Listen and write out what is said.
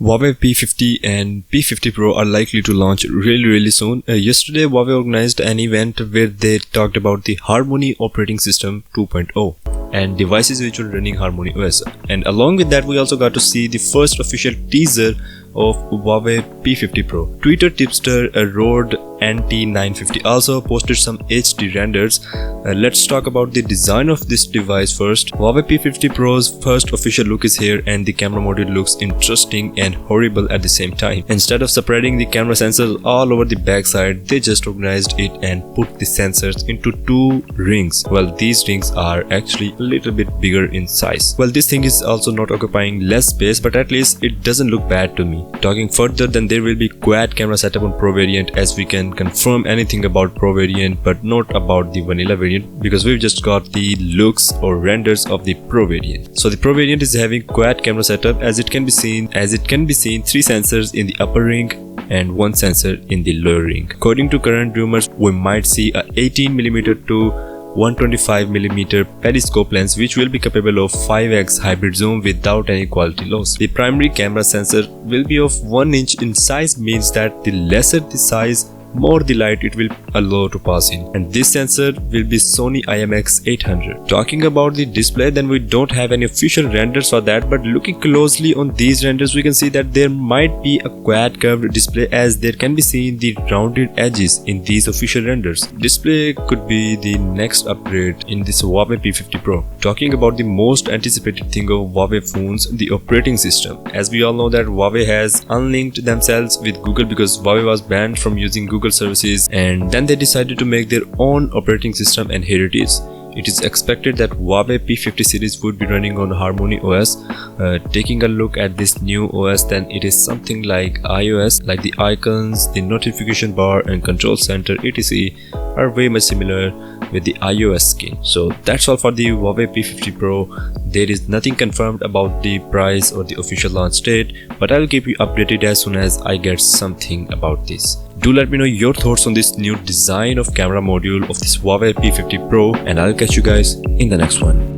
Huawei P50 and P50 Pro are likely to launch really soon. Yesterday, Huawei organized an event where they talked about the Harmony operating system 2.0 and devices which are running Harmony OS. And along with that, we also got to see the first official teaser of Huawei P50 Pro. Twitter tipster Rode NT950 also posted some HD renders. Let's talk about the design of this device first. Huawei P50 Pro's first official look is here, and the camera module looks interesting and horrible at the same time. Instead of spreading the camera sensors all over the backside, they just organized it and put the sensors into two rings. Well, these rings are actually a little bit bigger in size. Well, this thing is also not occupying less space, but at least it doesn't look bad to me. Talking further, then there will be quad camera setup on Pro variant, as we can confirm anything about Pro variant but not about the vanilla variant, because we've just got the looks or renders of the Pro variant. So the Pro variant is having quad camera setup, as it can be seen 3 sensors in the upper ring and 1 sensor in the lower ring. According to current rumors, we might see a 18mm to 125mm periscope lens, which will be capable of 5x hybrid zoom without any quality loss. The primary camera sensor will be of 1 inch in size, means that the lesser the size, more the light it will allow to pass in, and this sensor will be Sony IMX800. Talking about the display, then we don't have any official renders for that, but looking closely on these renders, we can see that there might be a quad curved display, as there can be seen the rounded edges in these official renders. Display could be the next upgrade in this Huawei P50 Pro. Talking about the most anticipated thing of Huawei phones, the operating system. As we all know that Huawei has unlinked themselves with Google because Huawei was banned from using Google services, and then they decided to make their own operating system, and here it is. It is expected that Huawei P50 series would be running on Harmony OS. Taking a look at this new OS, then it is something like iOS, like the icons, the notification bar and control center etc. are way much similar with the iOS skin. So that's all for the Huawei P50 Pro. There is nothing confirmed about the price or the official launch date, but I will keep you updated as soon as I get something about this. Do let me know your thoughts on this new design of camera module of this Huawei P50 Pro, and I'll catch you guys in the next one.